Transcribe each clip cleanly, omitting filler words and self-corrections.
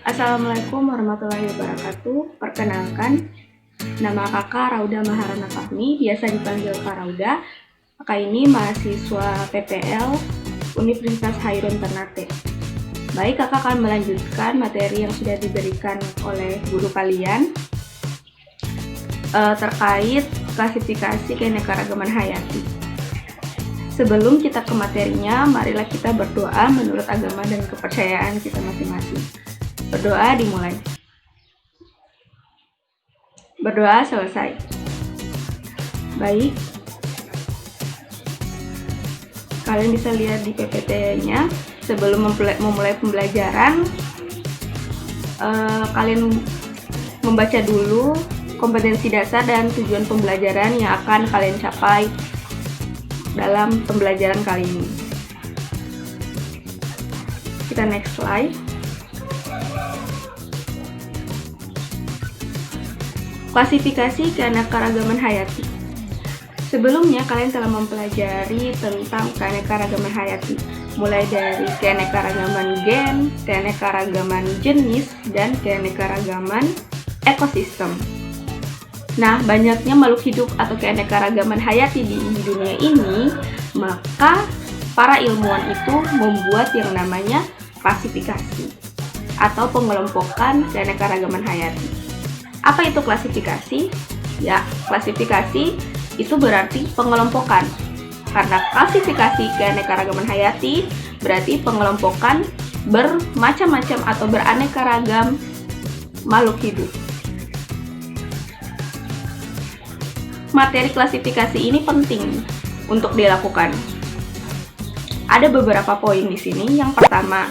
Assalamualaikum warahmatullahi wabarakatuh. Perkenalkan, nama kakak Rauda Maharana Fahmi, biasa dipanggil Kak Rauda. Kakak ini mahasiswa PPL Universitas Hairun Ternate. Baik, kakak akan melanjutkan materi yang sudah diberikan oleh guru kalian terkait klasifikasi keanekaragaman hayati. Sebelum kita ke materinya, marilah kita berdoa menurut agama dan kepercayaan kita masing-masing. Berdoa dimulai. Berdoa selesai. Baik. Kalian bisa lihat di PPT-nya. Sebelum memulai pembelajaran, kalian membaca dulu kompetensi dasar dan tujuan pembelajaran yang akan kalian capai dalam pembelajaran kali ini. Kita next slide. Klasifikasi keanekaragaman hayati. Sebelumnya kalian telah mempelajari tentang keanekaragaman hayati, mulai dari keanekaragaman gen, keanekaragaman jenis, dan keanekaragaman ekosistem. Nah, banyaknya makhluk hidup atau keanekaragaman hayati di dunia ini, maka para ilmuwan itu membuat yang namanya klasifikasi atau pengelompokan keanekaragaman hayati. Apa itu klasifikasi? Ya, klasifikasi itu berarti pengelompokan. Karena klasifikasi keanekaragaman hayati berarti pengelompokan bermacam-macam atau beraneka ragam makhluk hidup. Materi klasifikasi ini penting untuk dilakukan. Ada beberapa poin di sini. Yang pertama,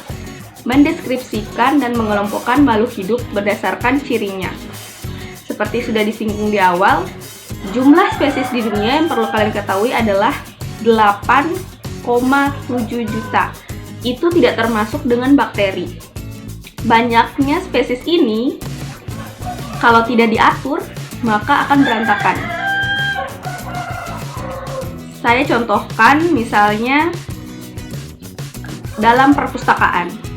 mendeskripsikan dan mengelompokkan makhluk hidup berdasarkan cirinya. Seperti sudah disinggung di awal, jumlah spesies di dunia yang perlu kalian ketahui adalah 8,7 juta. Itu tidak termasuk dengan bakteri. Banyaknya spesies ini, kalau tidak diatur, maka akan berantakan. Saya contohkan misalnya dalam perpustakaan.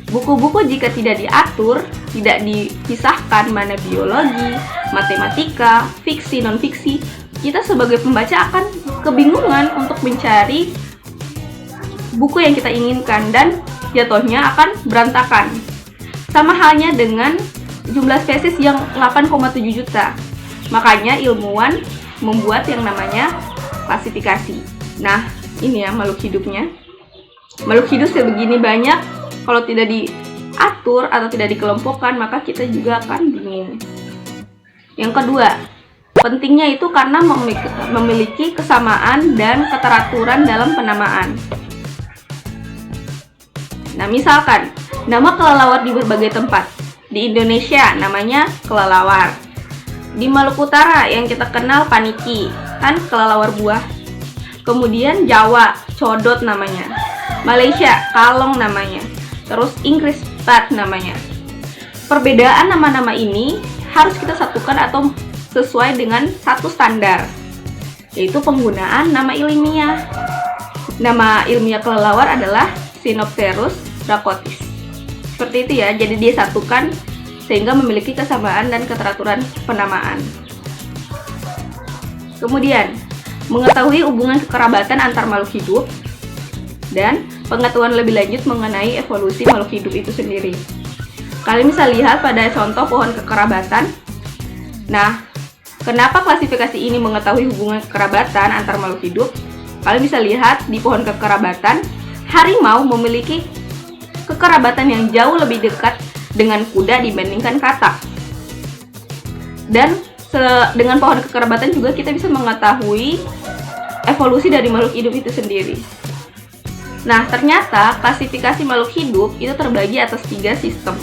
Buku-buku jika tidak diatur, tidak dipisahkan mana biologi, matematika, fiksi, non-fiksi, kita sebagai pembaca akan kebingungan untuk mencari buku yang kita inginkan dan jatuhnya akan berantakan. Sama halnya dengan jumlah spesies yang 8,7 juta. Makanya ilmuwan membuat yang namanya klasifikasi. Nah, ini ya makhluk hidupnya. Makhluk hidup sebegini banyak, kalau tidak diatur atau tidak dikelompokkan, maka kita juga akan bingung. Yang kedua, pentingnya itu karena memiliki kesamaan dan keteraturan dalam penamaan. Nah, misalkan, nama kelelawar di berbagai tempat. Di Indonesia namanya kelelawar. Di Maluku Utara yang kita kenal paniki, kan kelelawar buah. Kemudian Jawa, codot namanya. Malaysia, kalong namanya. Terus Inggris, bat namanya. Perbedaan nama-nama ini harus kita satukan atau sesuai dengan satu standar, yaitu penggunaan nama ilmiah. Nama ilmiah kelelawar adalah Sinopterus dracotis. Seperti itu ya, jadi dia satukan sehingga memiliki kesamaan dan keteraturan penamaan. Kemudian, mengetahui hubungan kekerabatan antar makhluk hidup dan pengetahuan lebih lanjut mengenai evolusi makhluk hidup itu sendiri. Kalian bisa lihat pada contoh pohon kekerabatan. Nah, kenapa klasifikasi ini mengetahui hubungan kekerabatan antar makhluk hidup? Kalian bisa lihat di pohon kekerabatan, harimau memiliki kekerabatan yang jauh lebih dekat dengan kuda dibandingkan katak. Dan dengan pohon kekerabatan juga kita bisa mengetahui evolusi dari makhluk hidup itu sendiri. Nah, ternyata klasifikasi makhluk hidup itu terbagi atas 3 sistem.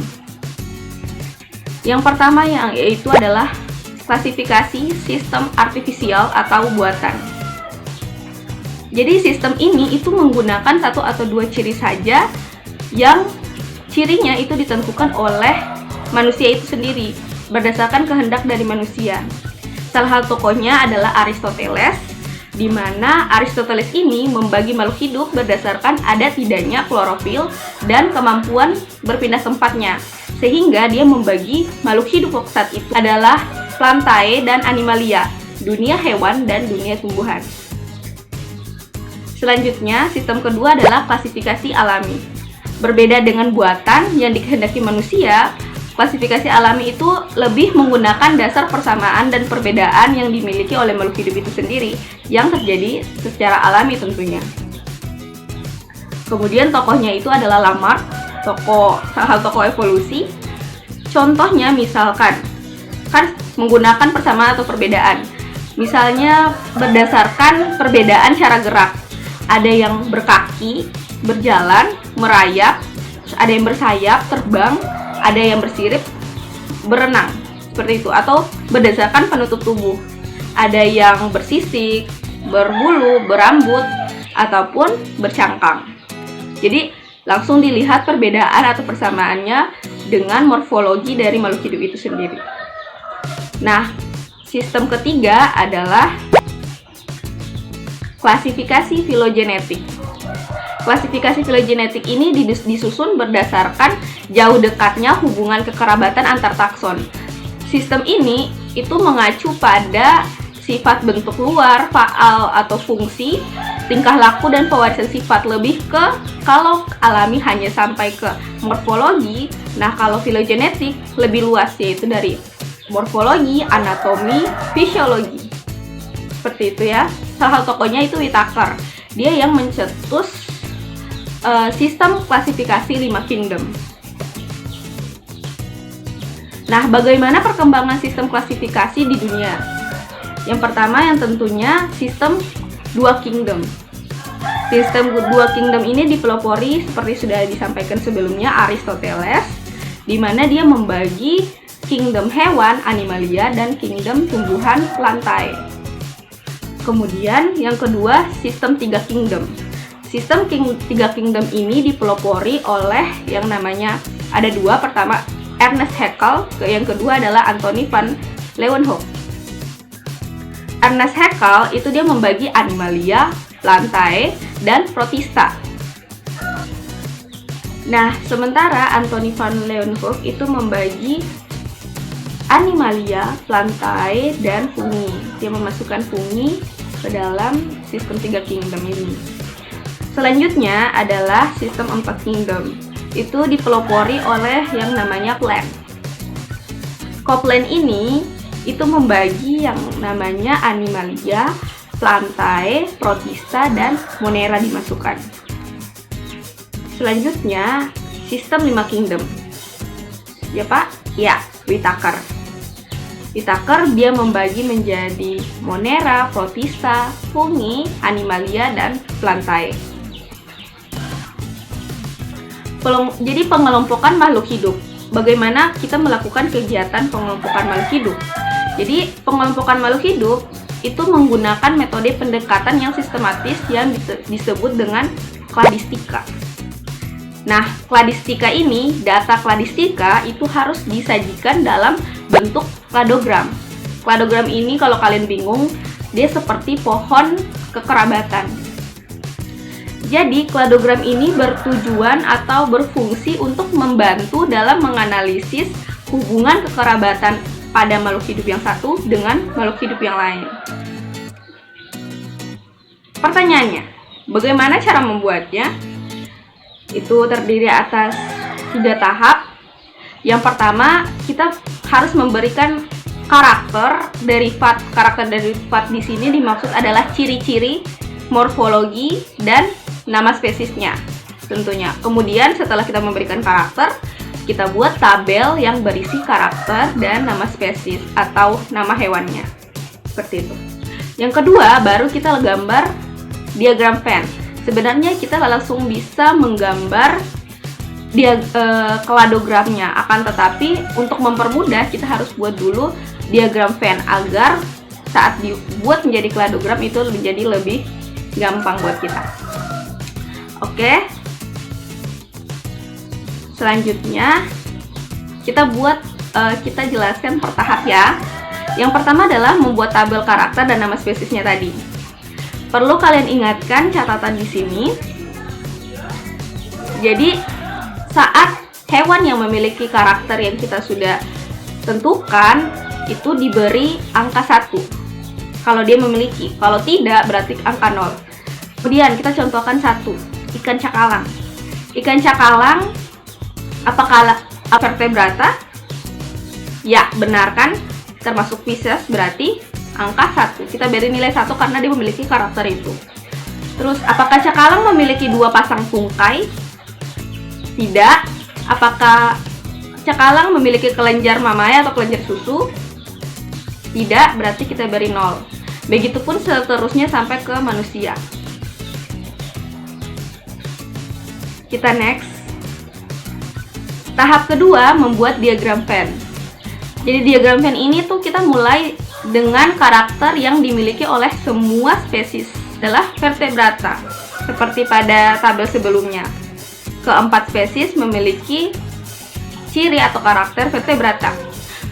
Yang pertama yaitu adalah klasifikasi sistem artifisial atau buatan. Jadi sistem ini itu menggunakan 1 atau 2 ciri saja yang cirinya itu ditentukan oleh manusia itu sendiri berdasarkan kehendak dari manusia. Salah satu tokohnya adalah Aristoteles, di mana Aristoteles ini membagi makhluk hidup berdasarkan ada tidaknya klorofil dan kemampuan berpindah tempatnya. Sehingga dia membagi makhluk hidup saat itu adalah Plantae dan Animalia, dunia hewan dan dunia tumbuhan. Selanjutnya, sistem kedua adalah klasifikasi alami. Berbeda dengan buatan yang dikehendaki manusia, klasifikasi alami itu lebih menggunakan dasar persamaan dan perbedaan yang dimiliki oleh makhluk hidup itu sendiri, yang terjadi secara alami tentunya. Kemudian tokohnya itu adalah Lamarck, salah satu tokoh evolusi. Contohnya misalkan, kan menggunakan persamaan atau perbedaan. Misalnya berdasarkan perbedaan cara gerak. Ada yang berkaki, berjalan, merayap, ada yang bersayap, terbang, ada yang bersirip, berenang, seperti itu. Atau berdasarkan penutup tubuh. Ada yang bersisik, berbulu, berambut, ataupun bercangkang. Jadi langsung dilihat perbedaan atau persamaannya dengan morfologi dari makhluk hidup itu sendiri. Nah, sistem ketiga adalah klasifikasi filogenetik. Klasifikasi filogenetik ini disusun berdasarkan jauh dekatnya hubungan kekerabatan antar takson. Sistem ini itu mengacu pada sifat bentuk luar, faal atau fungsi, tingkah laku dan pewarisan sifat. Lebih ke kalau alami hanya sampai ke morfologi, nah kalau filogenetik lebih luas, yaitu dari morfologi, anatomi, fisiologi. Seperti itu ya. Salah satu tokohnya itu Whittaker. Dia yang mencetus sistem klasifikasi 5 kingdom. Nah, bagaimana perkembangan sistem klasifikasi di dunia? Yang pertama yang tentunya sistem 2 kingdom. Sistem 2 kingdom ini dipelopori seperti sudah disampaikan sebelumnya Aristoteles, di mana dia membagi kingdom hewan, Animalia, dan kingdom tumbuhan, Plantae. Kemudian yang kedua, sistem 3 kingdom. Sistem 3 kingdom ini dipelopori oleh yang namanya, ada dua, pertama Ernest Haeckel, yang kedua adalah Anthony van Leeuwenhoek. Ernest Haeckel itu dia membagi Animalia, Plantae, dan Protista. Nah, sementara Anthony van Leeuwenhoek itu membagi Animalia, Plantae, dan Fungi. Dia memasukkan Fungi ke dalam sistem 3 kingdom ini. Selanjutnya adalah sistem 4 kingdom. Itu dipelopori oleh yang namanya Plant. Plant ini itu membagi yang namanya Animalia, Plantae, Protista, dan Monera dimasukkan. Selanjutnya, sistem 5 kingdom. Ya Pak? Ya, Whittaker. Whittaker dia membagi menjadi Monera, Protista, Fungi, Animalia, dan Plantae. Jadi pengelompokan makhluk hidup. Bagaimana kita melakukan kegiatan pengelompokan makhluk hidup? Jadi pengelompokan makhluk hidup itu menggunakan metode pendekatan yang sistematis yang disebut dengan kladistika. Nah, kladistika ini, data kladistika itu harus disajikan dalam bentuk kladogram. Kladogram ini kalau kalian bingung, dia seperti pohon kekerabatan. Jadi, kladogram ini bertujuan atau berfungsi untuk membantu dalam menganalisis hubungan kekerabatan pada makhluk hidup yang satu dengan makhluk hidup yang lain. Pertanyaannya, bagaimana cara membuatnya? Itu terdiri atas 3 tahap. Yang pertama, kita harus memberikan karakter derivat. Karakter derivat di sini dimaksud adalah ciri-ciri, morfologi, dan nama spesiesnya tentunya. Kemudian setelah kita memberikan karakter, kita buat tabel yang berisi karakter dan nama spesies atau nama hewannya. Seperti itu. Yang kedua, baru kita gambar diagram Venn. Sebenarnya kita langsung bisa menggambar kladogramnya, akan tetapi untuk mempermudah kita harus buat dulu diagram Venn agar saat dibuat menjadi kladogram itu menjadi lebih gampang buat kita. Oke. Selanjutnya kita jelaskan per tahap ya. Yang pertama adalah membuat tabel karakter dan nama spesiesnya tadi. Perlu kalian ingatkan catatan di sini. Jadi saat hewan yang memiliki karakter yang kita sudah tentukan itu diberi angka 1 kalau dia memiliki. Kalau tidak berarti angka 0. Kemudian kita contohkan 1, ikan cakalang. Ikan cakalang apakah vertebrata? Ya, benar kan? Termasuk Pisces, berarti angka 1. Kita beri nilai 1 karena dia memiliki karakter itu. Terus, apakah cakalang memiliki 2 pasang tungkai? Tidak. Apakah cakalang memiliki kelenjar mamai atau kelenjar susu? Tidak, berarti kita beri 0. Begitupun seterusnya sampai ke manusia. Kita next. Tahap kedua, membuat diagram Venn. Jadi diagram Venn ini tuh kita mulai dengan karakter yang dimiliki oleh semua spesies adalah vertebrata. Seperti pada tabel sebelumnya. Keempat spesies memiliki ciri atau karakter vertebrata.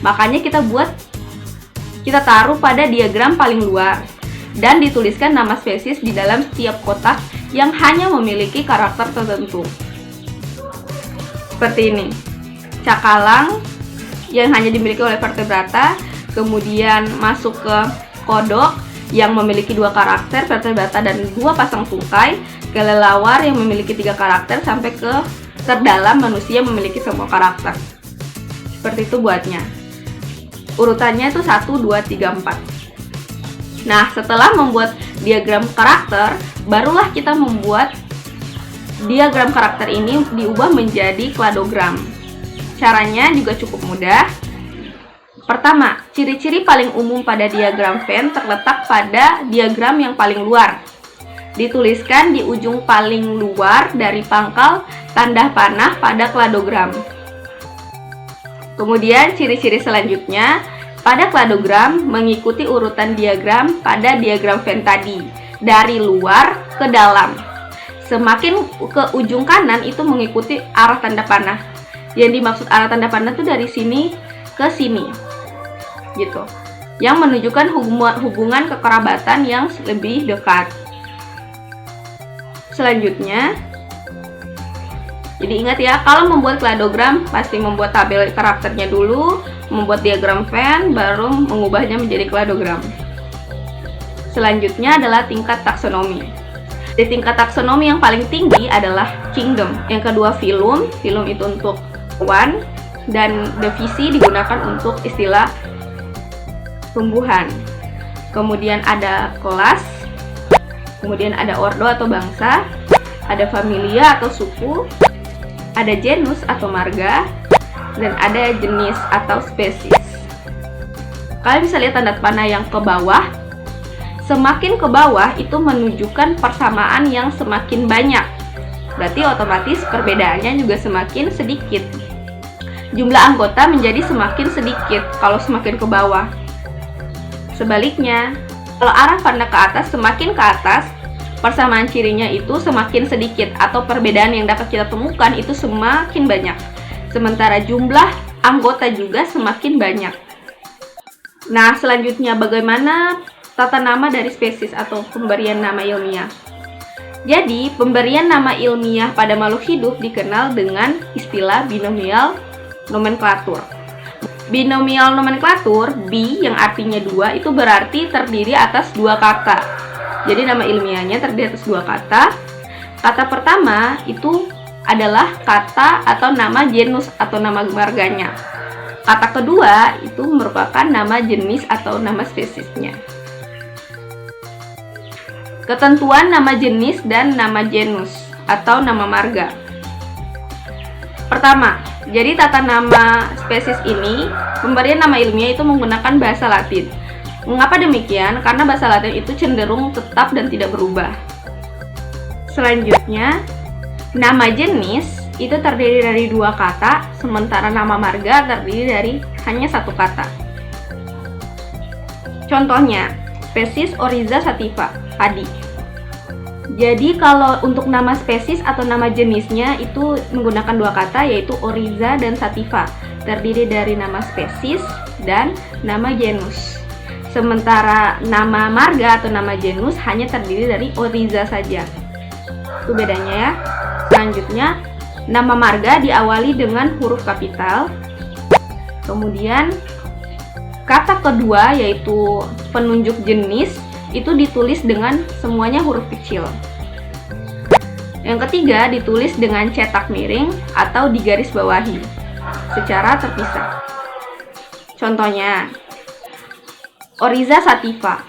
Makanya kita taruh pada diagram paling luar dan dituliskan nama spesies di dalam setiap kotak yang hanya memiliki karakter tertentu. Seperti ini. Cakalang yang hanya dimiliki oleh vertebrata, kemudian masuk ke kodok yang memiliki 2 karakter, vertebrata dan 2 pasang tungkai, kelelawar yang memiliki 3 karakter, sampai ke terdalam manusia memiliki semua karakter. Seperti itu buatnya. Urutannya itu 1, 2, 3, 4. Nah, setelah membuat diagram karakter, barulah kita membuat diagram karakter ini diubah menjadi kladogram. Caranya juga cukup mudah. Pertama, ciri-ciri paling umum pada diagram Venn terletak pada diagram yang paling luar. Dituliskan di ujung paling luar dari pangkal tanda panah pada kladogram. Kemudian ciri-ciri selanjutnya pada kladogram mengikuti urutan diagram pada diagram Venn tadi, dari luar ke dalam. Semakin ke ujung kanan itu mengikuti arah tanda panah. Yang dimaksud arah tanda panah itu dari sini ke sini, gitu. Yang menunjukkan hubungan kekerabatan yang lebih dekat. Selanjutnya, jadi ingat ya, kalau membuat kladogram pasti membuat tabel karakternya dulu, membuat diagram Venn, baru mengubahnya menjadi kladogram. Selanjutnya adalah tingkat taksonomi. Di tingkat taksonomi yang paling tinggi adalah kingdom. Yang kedua phylum. Phylum itu untuk hewan, dan divisi digunakan untuk istilah tumbuhan. Kemudian ada kelas, kemudian ada ordo atau bangsa, ada familia atau suku, ada genus atau marga, dan ada jenis atau spesies. Kalian bisa lihat tanda panah yang ke bawah. Semakin ke bawah itu menunjukkan persamaan yang semakin banyak. Berarti otomatis perbedaannya juga semakin sedikit. Jumlah anggota menjadi semakin sedikit kalau semakin ke bawah. Sebaliknya, kalau arah panah ke atas, semakin ke atas, persamaan cirinya itu semakin sedikit, atau perbedaan yang dapat kita temukan itu semakin banyak. Sementara jumlah anggota juga semakin banyak. Nah, selanjutnya bagaimana tata nama dari spesies atau pemberian nama ilmiah? Jadi, pemberian nama ilmiah pada makhluk hidup dikenal dengan istilah binomial nomenklatur. Binomial nomenklatur, bi yang artinya 2, itu berarti terdiri atas 2 kata. Jadi nama ilmiahnya terdiri atas 2 kata. Kata pertama itu adalah kata atau nama genus atau nama marganya. Kata kedua itu merupakan nama jenis atau nama spesiesnya. Ketentuan nama jenis dan nama genus atau nama marga. Pertama, jadi tata nama spesies ini, pemberian nama ilmiah itu menggunakan bahasa Latin. Mengapa demikian? Karena bahasa Latin itu cenderung tetap dan tidak berubah. Selanjutnya, nama jenis itu terdiri dari 2 kata, sementara nama marga terdiri dari hanya 1 kata. Contohnya, spesies Oryza sativa, padi. Jadi kalau untuk nama spesies atau nama jenisnya itu menggunakan 2 kata, yaitu Oryza dan sativa, terdiri dari nama spesies dan nama genus. Sementara nama marga atau nama genus hanya terdiri dari Oryza saja. Itu bedanya ya. Selanjutnya, Nama marga diawali dengan huruf kapital. Kemudian kata kedua yaitu penunjuk jenis itu ditulis dengan semuanya huruf kecil. Yang ketiga ditulis dengan cetak miring atau digaris bawahi secara terpisah. Contohnya, Oriza Sativa.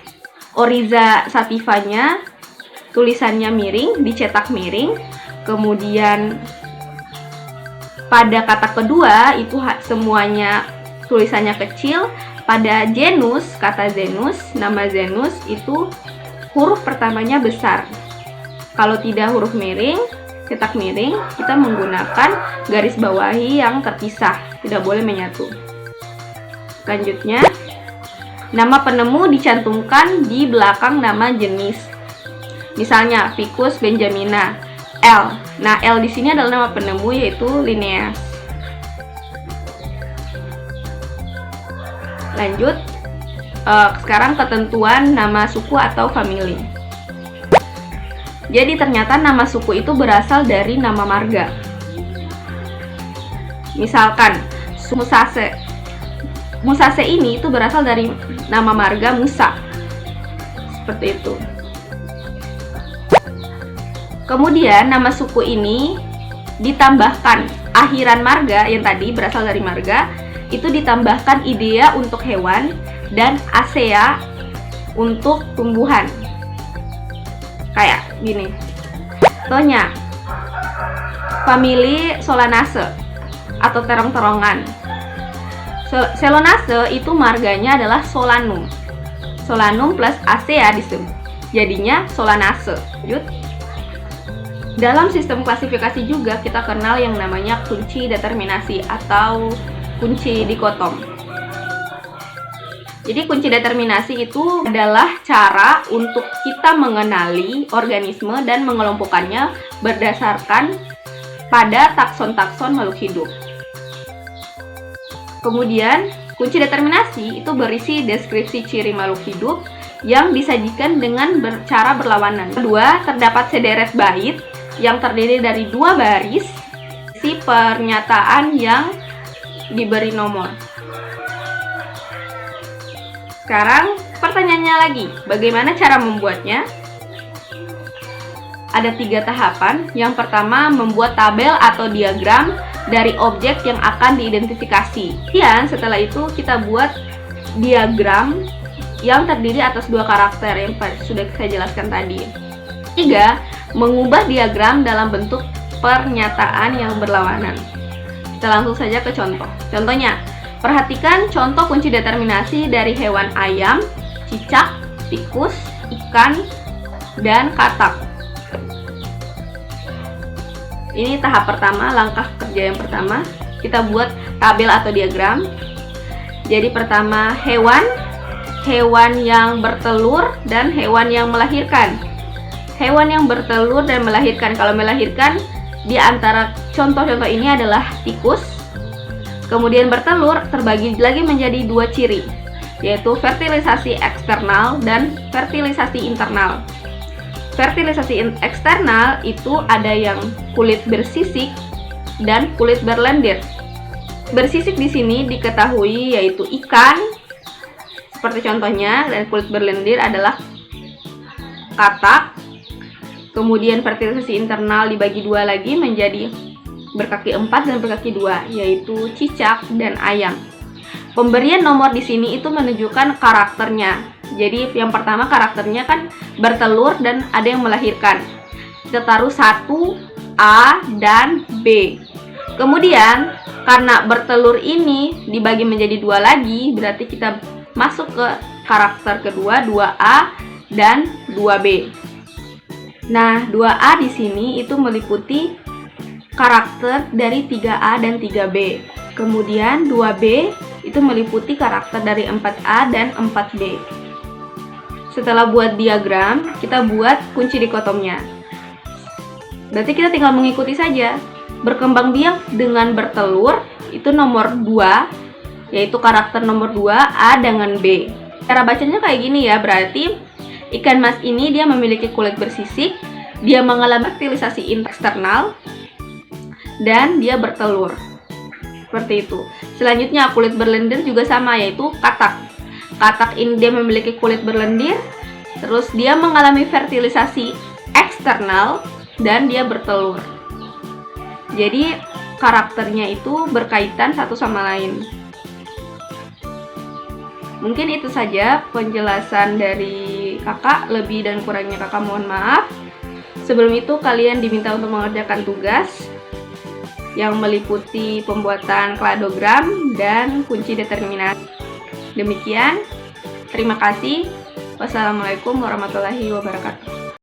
Oriza Sativanya tulisannya miring, dicetak miring. Kemudian pada kata kedua itu semuanya tulisannya kecil. Pada Zenus, kata Zenus, nama Zenus itu huruf pertamanya besar. Kalau tidak huruf miring, cetak miring, kita menggunakan garis bawahi yang terpisah, tidak boleh menyatu. Selanjutnya, nama penemu dicantumkan di belakang nama jenis. Misalnya, Ficus benjamina, L. Nah, L di sini adalah nama penemu yaitu Linnaeus. Lanjut, sekarang ketentuan nama suku atau famili. Jadi ternyata nama suku itu berasal dari nama marga. Misalkan Musase. Musase ini itu berasal dari nama marga Musa. Seperti itu. Kemudian nama suku ini ditambahkan akhiran marga yang tadi berasal dari marga, itu ditambahkan idea untuk hewan dan asea untuk tumbuhan. Kayak gini. Contohnya, famili Solanaceae atau terong-terongan. Solanaceae itu marganya adalah Solanum. Solanum plus Acea disebut. Jadinya Solanaceae. Lanjut. Dalam sistem klasifikasi juga kita kenal yang namanya kunci determinasi atau kunci dikotom. Jadi kunci determinasi itu adalah cara untuk kita mengenali organisme dan mengelompokannya berdasarkan pada takson-takson makhluk hidup. Kemudian, kunci determinasi itu berisi deskripsi ciri makhluk hidup yang disajikan dengan cara berlawanan. Kedua, terdapat sederet bait yang terdiri dari 2 baris, isi pernyataan yang diberi nomor. Sekarang pertanyaannya lagi, bagaimana cara membuatnya? Ada 3 tahapan. Yang pertama, membuat tabel atau diagram dari objek yang akan diidentifikasi. Dan setelah itu kita buat diagram yang terdiri atas 2 karakter yang sudah saya jelaskan tadi. 3, mengubah diagram dalam bentuk pernyataan yang berlawanan. Kita langsung saja ke contoh. Contohnya, perhatikan contoh kunci determinasi dari hewan ayam, cicak, tikus, ikan, dan katak. Ini tahap pertama, langkah kerja yang pertama. Kita buat tabel atau diagram. Jadi pertama, hewan yang bertelur dan hewan yang melahirkan. Hewan yang bertelur dan melahirkan. Kalau melahirkan, di antara contoh-contoh ini adalah tikus. Kemudian bertelur terbagi lagi menjadi 2 ciri, yaitu fertilisasi eksternal dan fertilisasi internal. Fertilisasi eksternal itu ada yang kulit bersisik dan kulit berlendir. Bersisik di sini diketahui yaitu ikan, seperti contohnya, dan kulit berlendir adalah katak. Kemudian fertilisasi internal dibagi 2 lagi menjadi berkaki 4 dan berkaki 2, yaitu cicak dan ayam. Pemberian nomor di sini itu menunjukkan karakternya. Jadi yang pertama karakternya kan bertelur dan ada yang melahirkan. Kita taruh 1, A, dan B. Kemudian karena bertelur ini dibagi menjadi 2 lagi, berarti kita masuk ke karakter kedua, 2A dan 2B. Nah, 2A di sini itu meliputi karakter dari 3A dan 3B. Kemudian 2B itu meliputi karakter dari 4A dan 4B. Setelah buat diagram, kita buat kunci dikotomnya. Berarti kita tinggal mengikuti saja. Berkembang biak dengan bertelur itu nomor 2, yaitu karakter nomor 2 A dengan B. Cara bacanya kayak gini ya, berarti ikan mas ini dia memiliki kulit bersisik, dia mengalami fertilisasi eksternal, dan dia bertelur. Seperti itu. Selanjutnya kulit berlendir juga sama, yaitu katak. Katak ini dia memiliki kulit berlendir, terus dia mengalami fertilisasi eksternal dan dia bertelur. Jadi karakternya itu berkaitan satu sama lain. Mungkin itu saja penjelasan dari kakak, lebih dan kurangnya kakak mohon maaf. Sebelum itu kalian diminta untuk mengerjakan tugas yang meliputi pembuatan kladogram dan kunci determinasi. Demikian, terima kasih. Wassalamualaikum warahmatullahi wabarakatuh.